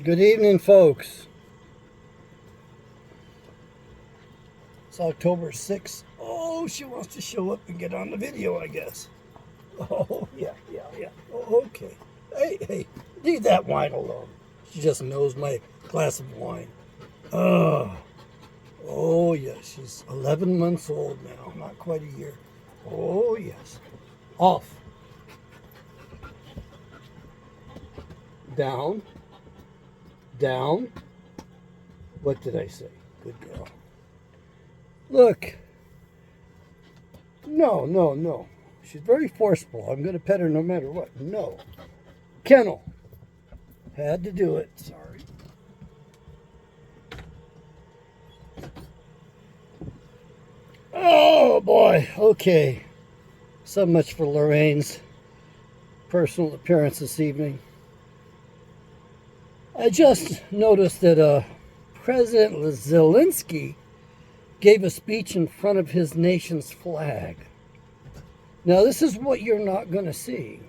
Good evening, folks. It's October 6th. Oh, she wants to show up and get on the video, I guess. Oh, yeah. Oh, okay. Hey, leave that wine alone. She just knows my glass of wine. Oh, yes, she's 11 months old now, not quite a year. Oh, yes. Off. Down. Down. What did I say? Good girl. Look. No. She's very forceful. I'm going to pet her no matter what. No. Kennel. Had to do it. Sorry. Oh, boy. Okay. So much for Lorraine's personal appearance this evening. I just noticed that President Zelensky gave a speech in front of his nation's flag. Now, this is what you're not going to see.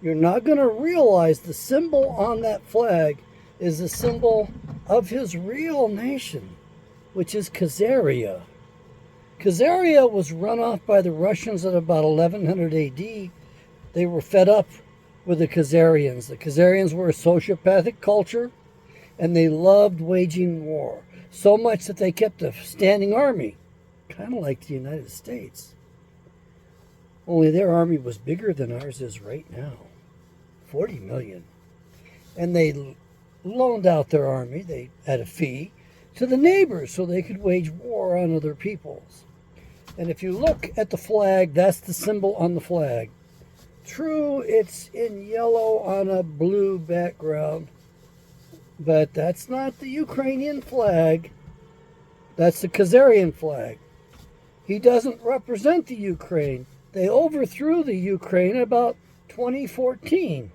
You're not going to realize the symbol on that flag is a symbol of his real nation, which is Khazaria. Khazaria was run off by the Russians at about 1100 AD. They were fed up with the Khazarians. The Khazarians were a sociopathic culture, and they loved waging war. So much that they kept a standing army, kind of like the United States. Only their army was bigger than ours is right now, 40 million. And they loaned out their army, at a fee, to the neighbors so they could wage war on other peoples. And if you look at the flag, that's the symbol on the flag. True, it's in yellow on a blue background. But that's not the Ukrainian flag. That's the Khazarian flag. He doesn't represent the Ukraine. They overthrew the Ukraine in about 2014.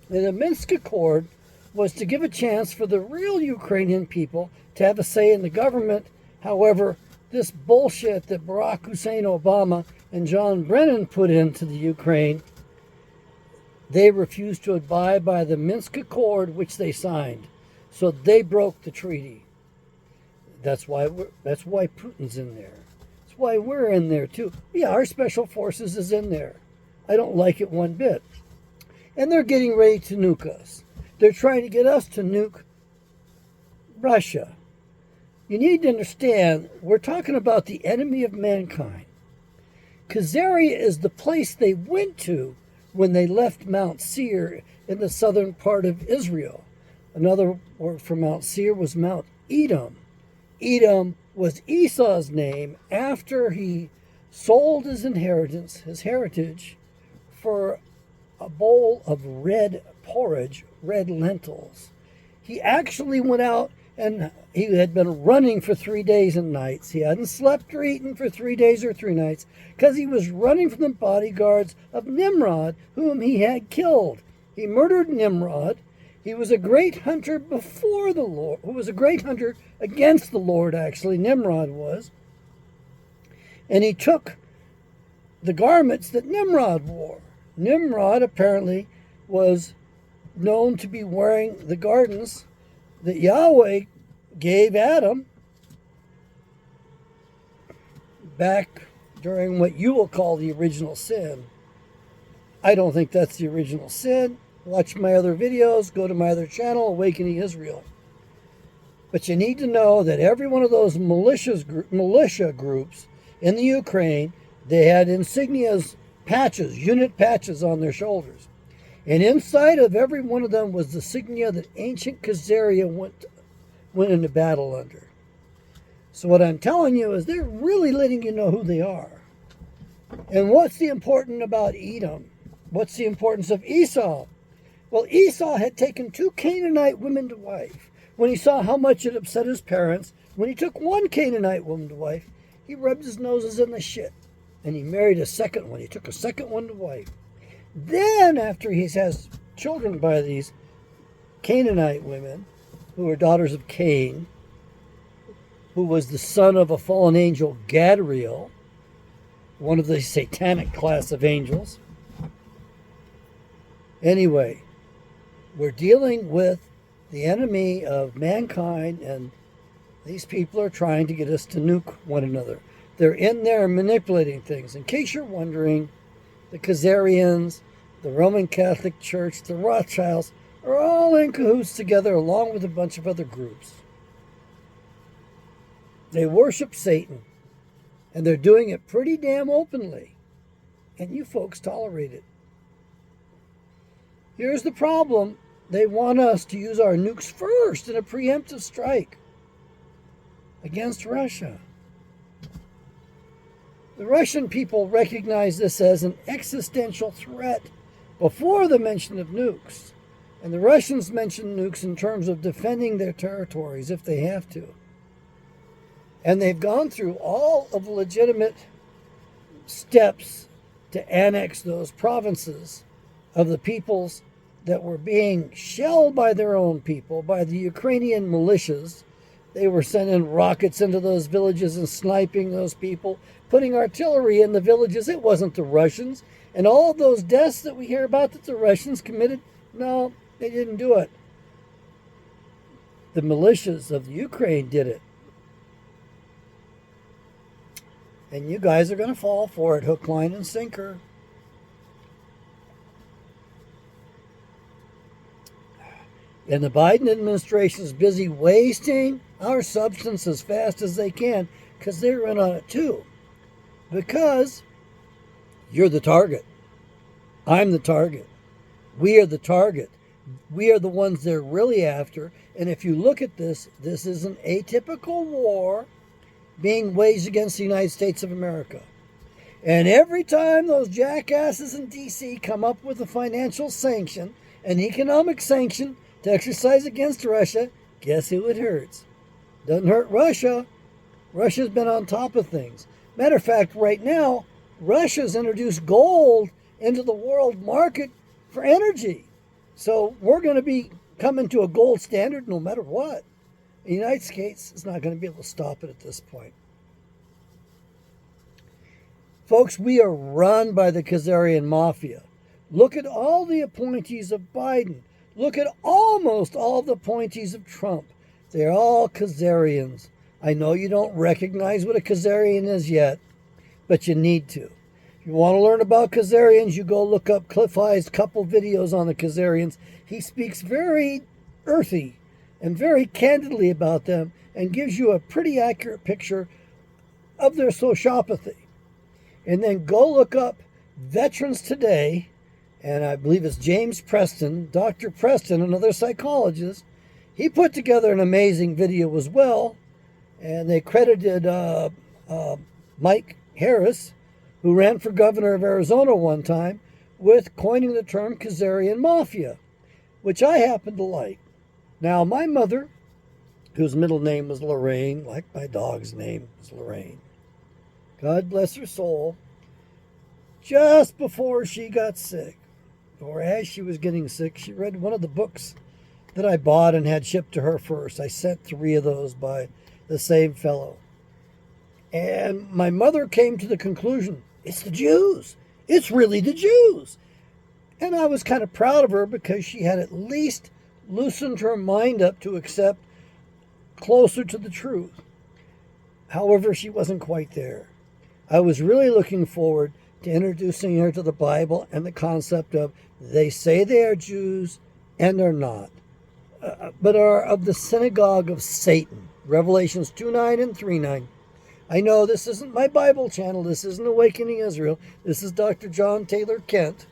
And the Minsk Accord was to give a chance for the real Ukrainian people to have a say in the government. However, this bullshit that Barack Hussein Obama and John Brennan put into the Ukraine, they refused to abide by the Minsk Accord, which they signed. So they broke the treaty. That's why Putin's in there. That's why we're in there too. Yeah, our special forces is in there. I don't like it one bit. And they're getting ready to nuke us. They're trying to get us to nuke Russia. You need to understand, we're talking about the enemy of mankind. Khazaria is the place they went to when they left Mount Seir in the southern part of Israel. Another word for Mount Seir was Mount Edom. Edom was Esau's name after he sold his inheritance, his heritage, for a bowl of red porridge, red lentils. He actually went out and he had been running for 3 days and nights. He hadn't slept or eaten for 3 days or 3 nights because he was running from the bodyguards of Nimrod, whom he had killed. He murdered Nimrod. He was a great hunter before the Lord, who was a great hunter against the Lord, actually, Nimrod was. And he took the garments that Nimrod wore. Nimrod apparently was known to be wearing the gardens that Yahweh gave Adam back during what you will call the original sin. I don't think that's the original sin. Watch my other videos, go to my other channel, Awakening Israel. But you need to know that every one of those militia groups in the Ukraine, they had insignias, patches, unit patches on their shoulders. And inside of every one of them was the insignia that ancient Khazaria went into battle under. So what I'm telling you is they're really letting you know who they are. And what's the important about Edom? What's the importance of Esau? Well, Esau had taken 2 Canaanite women to wife. When he saw how much it upset his parents, when he took 1 Canaanite woman to wife, he rubbed his noses in the shit. And he married a second one. He took a second one to wife. Then, after he has children by these Canaanite women, who were daughters of Cain, who was the son of a fallen angel, Gadriel, one of the satanic class of angels. Anyway, we're dealing with the enemy of mankind, and these people are trying to get us to nuke one another. They're in there manipulating things. In case you're wondering, the Khazarians, the Roman Catholic Church, the Rothschilds are all in cahoots together along with a bunch of other groups. They worship Satan, and they're doing it pretty damn openly. And you folks tolerate it. Here's the problem. They want us to use our nukes first in a preemptive strike against Russia. The Russian people recognize this as an existential threat before the mention of nukes. And the Russians mention nukes in terms of defending their territories if they have to. And they've gone through all of the legitimate steps to annex those provinces of the peoples that were being shelled by their own people, by the Ukrainian militias. They were sending rockets into those villages and sniping those people, putting artillery in the villages. It wasn't the Russians. And all of those deaths that we hear about that the Russians committed, no, they didn't do it. The militias of the Ukraine did it. And you guys are going to fall for it, hook, line, and sinker. And the Biden administration is busy wasting our substance as fast as they can because they're in on it too. Because you're the target. I'm the target. We are the target. We are the ones they're really after. And if you look at this, this is an atypical war being waged against the United States of America. And every time those jackasses in D.C. come up with a financial sanction, an economic sanction to exercise against Russia, guess who it hurts? Doesn't hurt Russia. Russia's been on top of things. Matter of fact, right now, Russia's introduced gold into the world market for energy. So we're going to be coming to a gold standard no matter what. The United States is not going to be able to stop it at this point. Folks, we are run by the Khazarian mafia. Look at all the appointees of Biden. Look at almost all the appointees of Trump. They're all Khazarians. I know you don't recognize what a Khazarian is yet, but you need to. If you want to learn about Khazarians, you go look up Cliff High's couple videos on the Khazarians. He speaks very earthy and very candidly about them and gives you a pretty accurate picture of their sociopathy. And then go look up Veterans Today, and I believe it's James Preston, Dr. Preston, another psychologist. He put together an amazing video as well, and they credited Mike Harris, who ran for governor of Arizona one time, with coining the term Khazarian Mafia, which I happen to like. Now, my mother, whose middle name was Lorraine, like my dog's name was Lorraine, God bless her soul, just before she got sick, or as she was getting sick, she read one of the books that I bought and had shipped to her first. I sent 3 of those by the same fellow. And my mother came to the conclusion, it's the Jews. It's really the Jews. And I was kind of proud of her because she had at least loosened her mind up to accept closer to the truth. However, she wasn't quite there. I was really looking forward to introducing her to the Bible and the concept of they say they are Jews and are not, but are of the synagogue of Satan. Revelations 2:9 and 3:9. I know this isn't my Bible channel. This isn't Awakening Israel. This is Dr. John Taylor Kent.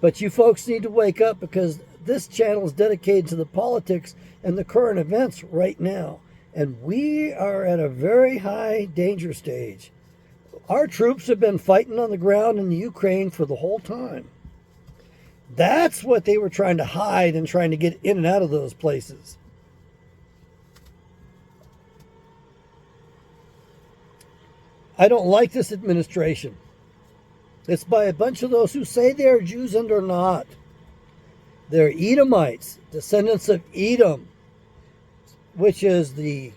But you folks need to wake up because this channel is dedicated to the politics and the current events right now. And we are at a very high danger stage. Our troops have been fighting on the ground in the Ukraine for the whole time. That's what they were trying to hide and trying to get in and out of those places. I don't like this administration. It's by a bunch of those who say they are Jews and are not. They're Edomites, descendants of Edom, which is the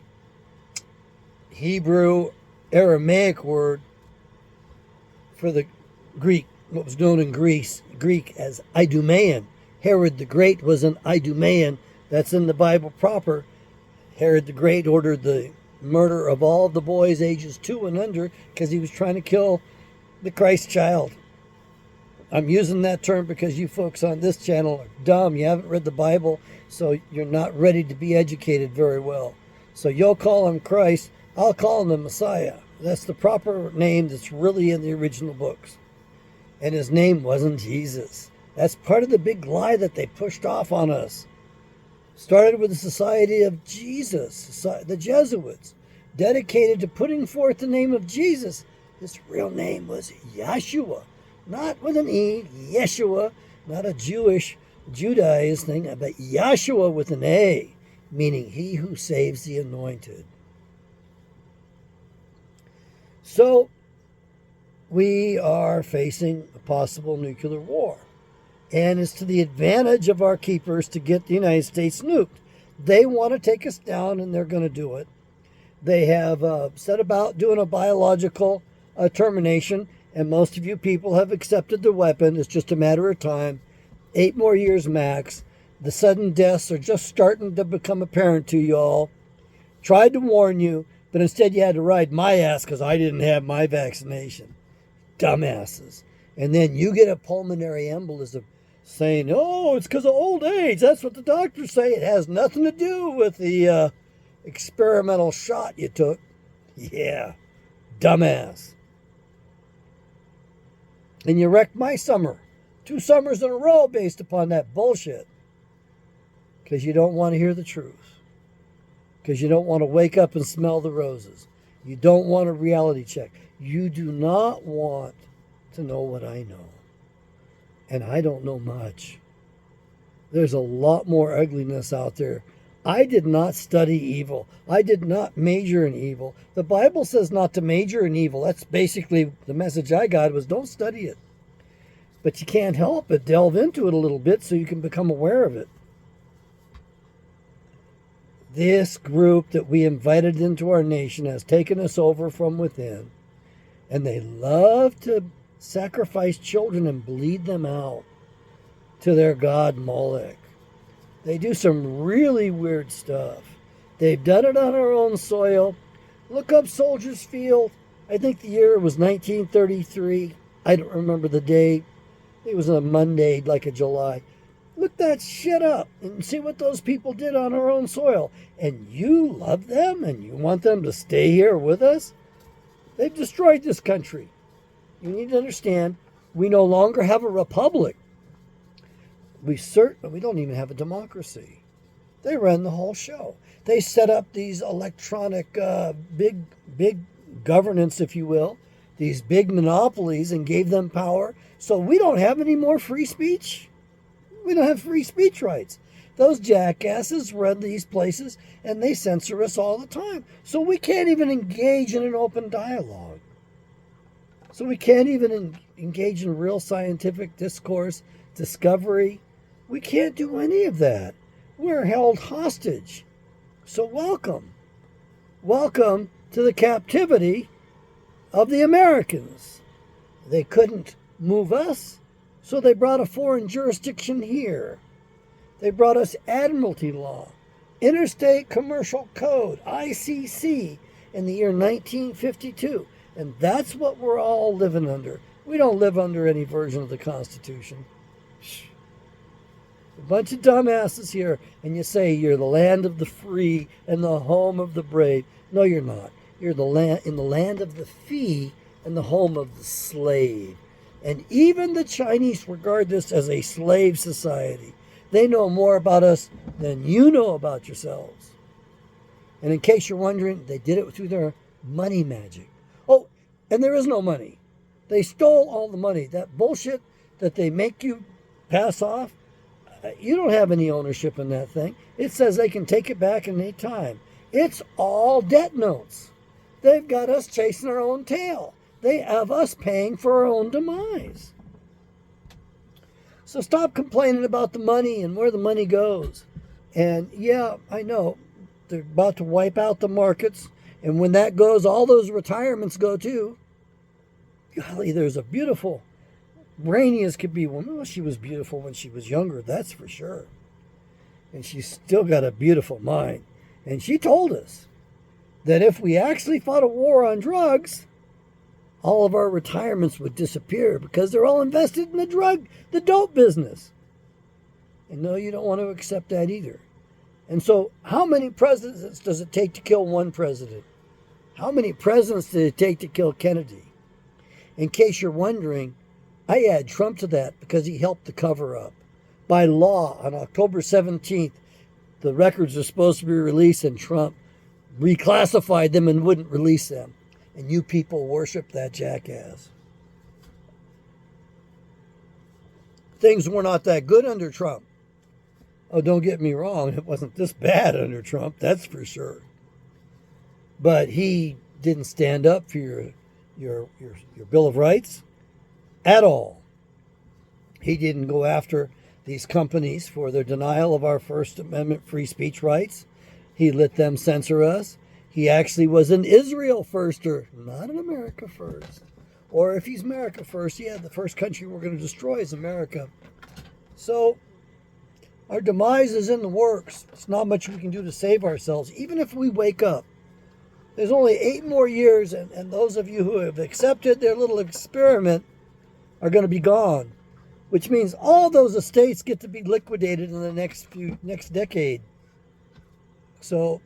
Hebrew Aramaic word for the Greek, what was known in Greek as Idumean, Herod the Great was an Idumean. That's in the Bible proper. Herod the Great ordered the murder of all the boys ages 2 and under because he was trying to kill the Christ child. I'm using that term because you folks on this channel are dumb. You haven't read the Bible, so you're not ready to be educated very well. So you'll call him Christ. I'll call him the Messiah. That's the proper name that's really in the original books. And his name wasn't Jesus. That's part of the big lie that they pushed off on us. Started with the Society of Jesus, the Jesuits, dedicated to putting forth the name of Jesus. His real name was Yeshua, not with an E, Yeshua, not a Judaized thing, but Yeshua with an A, meaning he who saves the anointed. So, we are facing a possible nuclear war. And it's to the advantage of our keepers to get the United States nuked. They want to take us down, and they're going to do it. They have set about doing a biological termination, and most of you people have accepted the weapon. It's just a matter of time. 8 more years max. The sudden deaths are just starting to become apparent to you all. Tried to warn you, but instead you had to ride my ass because I didn't have my vaccination. Dumbasses. And then you get a pulmonary embolism saying, oh, it's because of old age. That's what the doctors say. It has nothing to do with the experimental shot you took. Yeah, dumbass. And you wrecked my summer. 2 summers in a row based upon that bullshit. Because you don't want to hear the truth. Because you don't want to wake up and smell the roses. You don't want a reality check. You do not want to know what I know. And I don't know much. There's a lot more ugliness out there. I did not study evil. I did not major in evil. The Bible says not to major in evil. That's basically the message I got was don't study it. But you can't help but delve into it a little bit so you can become aware of it. This group that we invited into our nation has taken us over from within. And they love to sacrifice children and bleed them out to their god Molech. They do some really weird stuff. They've done it on our own soil. Look up Soldiers Field. I think the year was 1933. I don't remember the date. It was a Monday, like a July. Look that shit up and see what those people did on our own soil. And you love them and you want them to stay here with us? They've destroyed this country. You need to understand, we no longer have a republic. We don't even have a democracy. They run the whole show. They set up these electronic big governance, if you will, these big monopolies and gave them power. So we don't have any more free speech. We don't have free speech rights. Those jackasses run these places and they censor us all the time. So we can't even engage in an open dialogue. So we can't even engage in real scientific discourse, discovery. We can't do any of that. We're held hostage. So welcome. Welcome to the captivity of the Americans. They couldn't move us, so they brought a foreign jurisdiction here. They brought us admiralty law, interstate commercial code, ICC, in the year 1952. And that's what we're all living under. We don't live under any version of the Constitution. A bunch of dumbasses here, and you say you're the land of the free and the home of the brave. No, you're not. You're in the land of the fee and the home of the slave. And even the Chinese regard this as a slave society. They know more about us than you know about yourselves. And in case you're wondering, they did it through their money magic. Oh, and there is no money. They stole all the money. That bullshit that they make you pass off, you don't have any ownership in that thing. It says they can take it back in any time. It's all debt notes. They've got us chasing our own tail. They have us paying for our own demise. So stop complaining about the money and where the money goes. And yeah, I know, they're about to wipe out the markets. And when that goes, all those retirements go too. Golly, there's a beautiful brainy as could be. Well, she was beautiful when she was younger, that's for sure. And she's still got a beautiful mind. And she told us that if we actually fought a war on drugs, all of our retirements would disappear because they're all invested in the dope business. And no, you don't want to accept that either. And so how many presidents does it take to kill one president? How many presidents did it take to kill Kennedy? In case you're wondering, I add Trump to that because he helped the cover up. By law, on October 17th, the records are supposed to be released, and Trump reclassified them and wouldn't release them. And you people worship that jackass. Things were not that good under Trump. Oh, don't get me wrong, it wasn't this bad under Trump, that's for sure. But he didn't stand up for your Bill of Rights at all. He didn't go after these companies for their denial of our First Amendment free speech rights. He let them censor us. He actually was an Israel firster, not an America first. Or if he's America first, yeah, the first country we're going to destroy is America. So our demise is in the works. It's not much we can do to save ourselves, even if we wake up. There's only 8 more years, and those of you who have accepted their little experiment are going to be gone, which means all those estates get to be liquidated in the next decade. So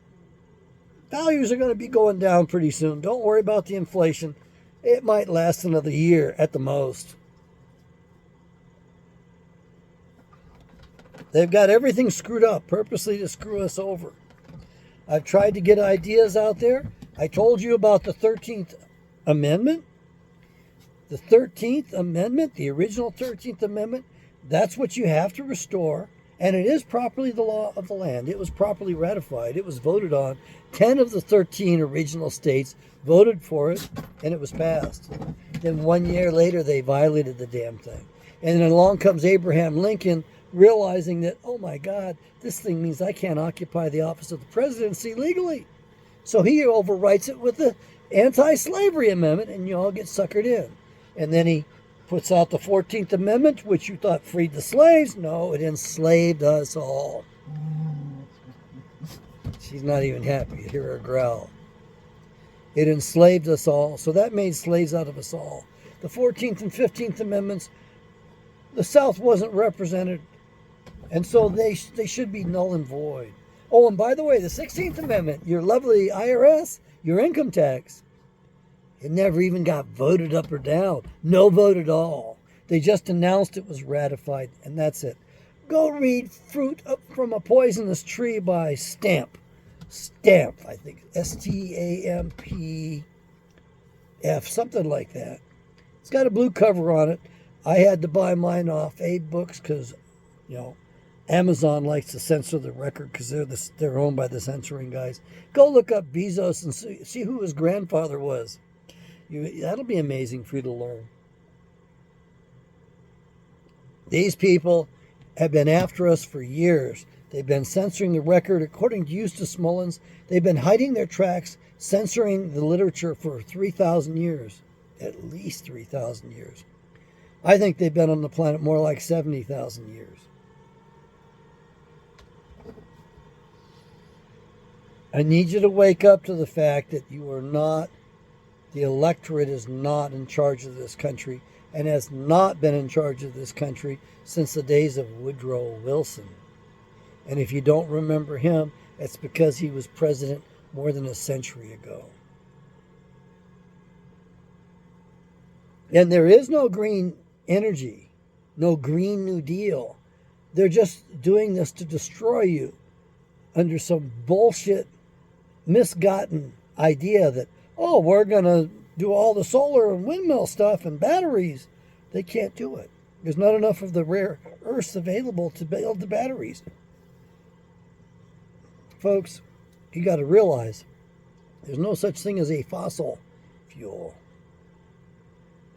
values are going to be going down pretty soon. Don't worry about the inflation. It might last another year at the most. They've got everything screwed up purposely to screw us over. I've tried to get ideas out there. I told you about the 13th Amendment. The 13th Amendment, the original 13th Amendment, that's what you have to restore. And it is properly the law of the land. It was properly ratified. It was voted on. 10 of the 13 original states voted for it, and it was passed. Then 1 year later, they violated the damn thing. And then along comes Abraham Lincoln, realizing that, oh my God, this thing means I can't occupy the office of the presidency legally. So he overwrites it with the anti-slavery amendment, and you all get suckered in. And then he puts out the 14th Amendment, which you thought freed the slaves. No, it enslaved us all. She's not even happy to hear her growl. It enslaved us all, so that made slaves out of us all. The 14th and 15th Amendments, the South wasn't represented, and so they should be null and void. Oh, and by the way, the 16th Amendment, your lovely IRS, your income tax, it never even got voted up or down. No vote at all. They just announced it was ratified, and that's it. Go read Fruit from a Poisonous Tree by Stamp. Stamp, I think. S-T-A-M-P-F, something like that. It's got a blue cover on it. I had to buy mine off Abe Books because, Amazon likes to censor the record because they're owned by the censoring guys. Go look up Bezos and see who his grandfather was. That'll be amazing for you to learn. These people have been after us for years. They've been censoring the record. According to Eustace Mullins, they've been hiding their tracks, censoring the literature for 3,000 years. At least 3,000 years. I think they've been on the planet more like 70,000 years. I need you to wake up to the fact that you are not, the electorate is not in charge of this country and has not been in charge of this country since the days of Woodrow Wilson. And if you don't remember him, it's because he was president more than a century ago. And there is no green energy, no Green New Deal. They're just doing this to destroy you under some bullshit, misgotten idea that, oh, we're going to do all the solar and windmill stuff and batteries. They can't do it. There's not enough of the rare earths available to build the batteries. Folks, you got to realize there's no such thing as a fossil fuel.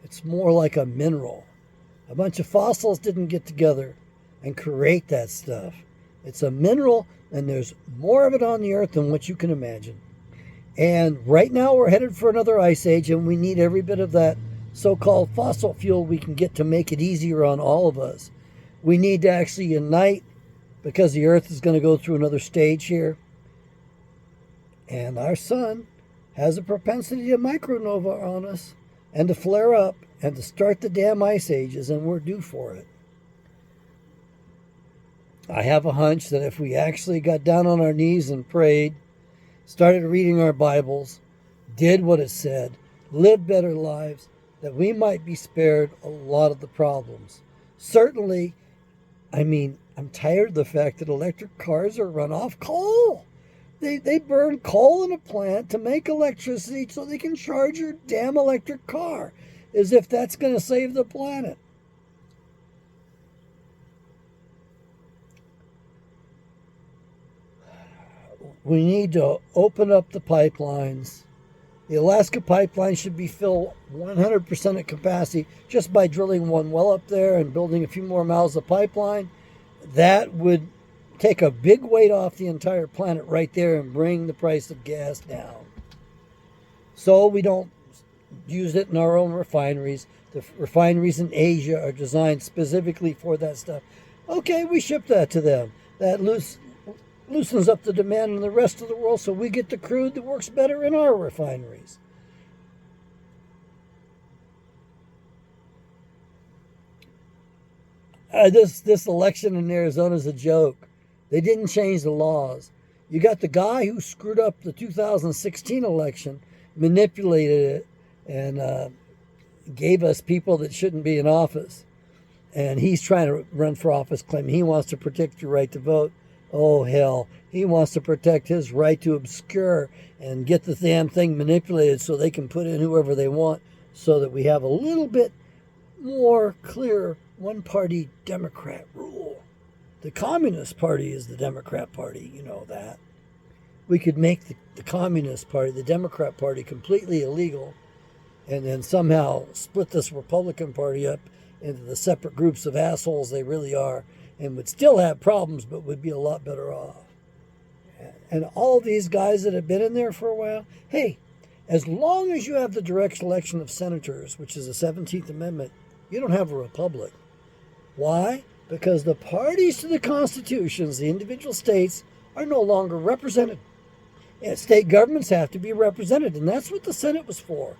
It's more like a mineral. A bunch of fossils didn't get together and create that stuff. It's a mineral, and there's more of it on the earth than what you can imagine. And right now we're headed for another ice age, and we need every bit of that so-called fossil fuel we can get to make it easier on all of us. We need to actually unite because the Earth is going to go through another stage here. And our sun has a propensity to micronova on us and to flare up and to start the damn ice ages, and we're due for it. I have a hunch that if we actually got down on our knees and prayed, started reading our Bibles, did what it said, lived better lives, that we might be spared a lot of the problems. Certainly, I'm tired of the fact that electric cars are run off coal. They burn coal in a plant to make electricity so they can charge your damn electric car, as if that's going to save the planet. We need to open up the pipelines. The Alaska pipeline should be filled 100% at capacity just by drilling one well up there and building a few more miles of pipeline. That would take a big weight off the entire planet right there and bring the price of gas down. So we don't use it in our own refineries. The refineries in Asia are designed specifically for that stuff. Okay, we ship that to them. That loosens up the demand in the rest of the world, so we get the crude that works better in our refineries. This election in Arizona is a joke. They didn't change the laws. You got the guy who screwed up the 2016 election, manipulated it, and gave us people that shouldn't be in office. And he's trying to run for office, claiming he wants to protect your right to vote. Oh, hell. He wants to protect his right to obscure and get the damn thing manipulated so they can put in whoever they want, so that we have a little bit more clear one-party Democrat rule. The Communist Party is the Democrat Party, you know that. We could make the Communist Party, the Democrat Party, completely illegal, and then somehow split this Republican Party up into the separate groups of assholes they really are, and would still have problems, but would be a lot better off. And all these guys that have been in there for a while, hey, as long as you have the direct election of senators, which is the 17th Amendment, you don't have a republic. Why? Because the parties to the constitutions, the individual states, are no longer represented. And state governments have to be represented, and that's what the Senate was for.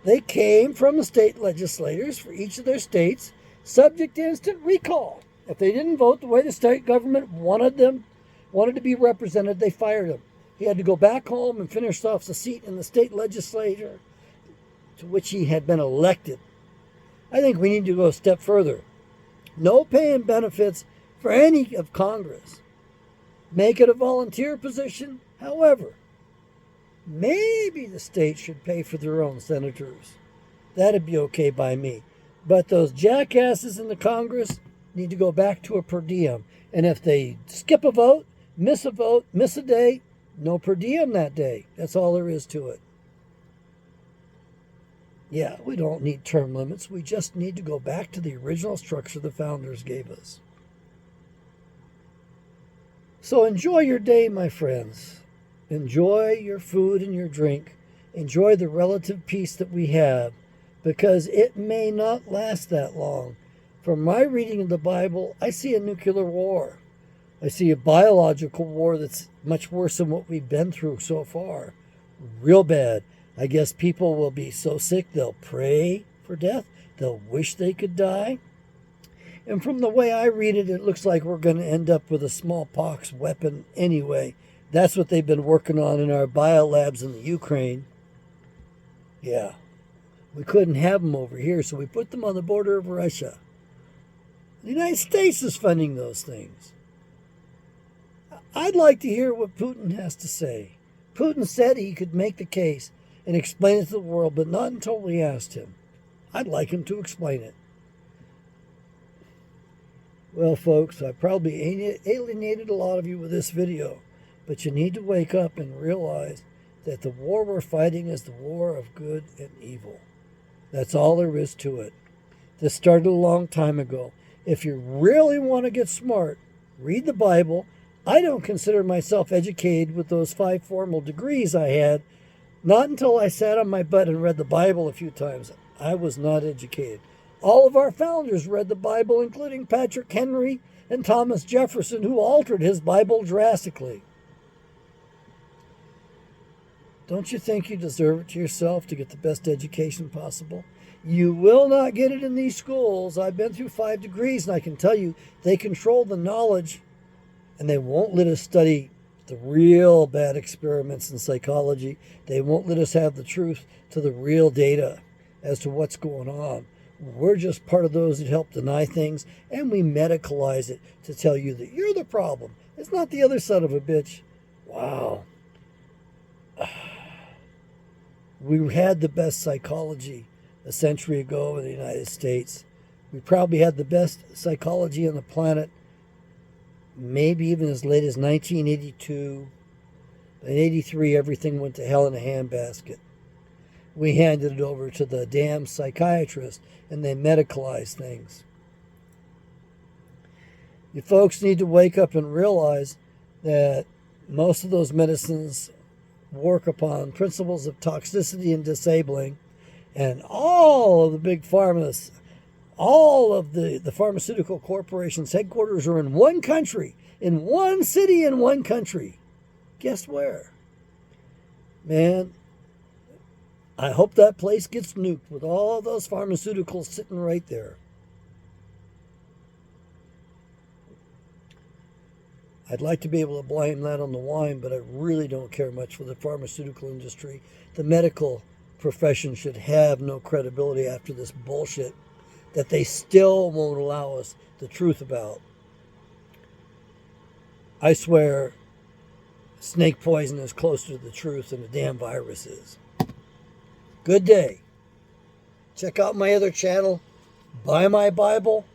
They came from the state legislators for each of their states, subject to instant recall. If they didn't vote the way the state government wanted to be represented, they fired him. He had to go back home and finish off the seat in the state legislature to which he had been elected. I think we need to go a step further. No pay and benefits for any of Congress. Make it a volunteer position. However, maybe the state should pay for their own senators. That'd be okay by me. But those jackasses in the Congress need to go back to a per diem. And if they skip a vote, miss a day, no per diem that day. That's all there is to it. Yeah, we don't need term limits. We just need to go back to the original structure the founders gave us. So enjoy your day, my friends. Enjoy your food and your drink. Enjoy the relative peace that we have, because it may not last that long. From my reading of the Bible, I see a nuclear war. I see a biological war that's much worse than what we've been through so far. Real bad. I guess people will be so sick they'll pray for death. They'll wish they could die. And from the way I read it, it looks like we're going to end up with a smallpox weapon anyway. That's what they've been working on in our biolabs in the Ukraine. Yeah. We couldn't have them over here, so we put them on the border of Russia. The United States is funding those things. I'd like to hear what Putin has to say. Putin said he could make the case and explain it to the world, but not until we asked him. I'd like him to explain it. Well, folks, I probably alienated a lot of you with this video, but you need to wake up and realize that the war we're fighting is the war of good and evil. That's all there is to it. This started a long time ago. If you really want to get smart, read the Bible. I don't consider myself educated with those 5 formal degrees I had. Not until I sat on my butt and read the Bible a few times. I was not educated. All of our founders read the Bible, including Patrick Henry and Thomas Jefferson, who altered his Bible drastically. Don't you think you deserve it to yourself to get the best education possible? You will not get it in these schools. I've been through 5 degrees, and I can tell you they control the knowledge, and they won't let us study the real bad experiments in psychology. They won't let us have the truth to the real data as to what's going on. We're just part of those that help deny things, and we medicalize it to tell you that you're the problem. It's not the other son of a bitch. Wow. We had the best psychology a century ago in the United States. We probably had the best psychology on the planet, maybe even as late as 1982. In 83, everything went to hell in a handbasket. We handed it over to the damn psychiatrist, and they medicalized things. You folks need to wake up and realize that most of those medicines work upon principles of toxicity and disabling, and all of the big pharmas, all of the pharmaceutical corporations' headquarters are in one country, in one city, in one country. Guess where? Man, I hope that place gets nuked with all those pharmaceuticals sitting right there. I'd like to be able to blame that on the wine, but I really don't care much for the pharmaceutical industry. The medical profession should have no credibility after this bullshit that they still won't allow us the truth about. I swear, snake poison is closer to the truth than the damn virus is. Good day. Check out my other channel, Buy My Bible.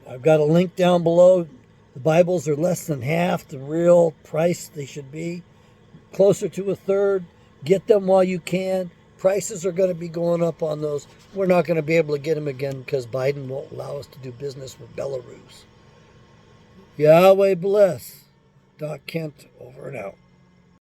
I've got a link down below. The Bibles are less than half the real price they should be, closer to a third. Get them while you can. Prices are going to be going up on those. We're not going to be able to get them again because Biden won't allow us to do business with Belarus. Yahweh bless. Doc Kent, over and out.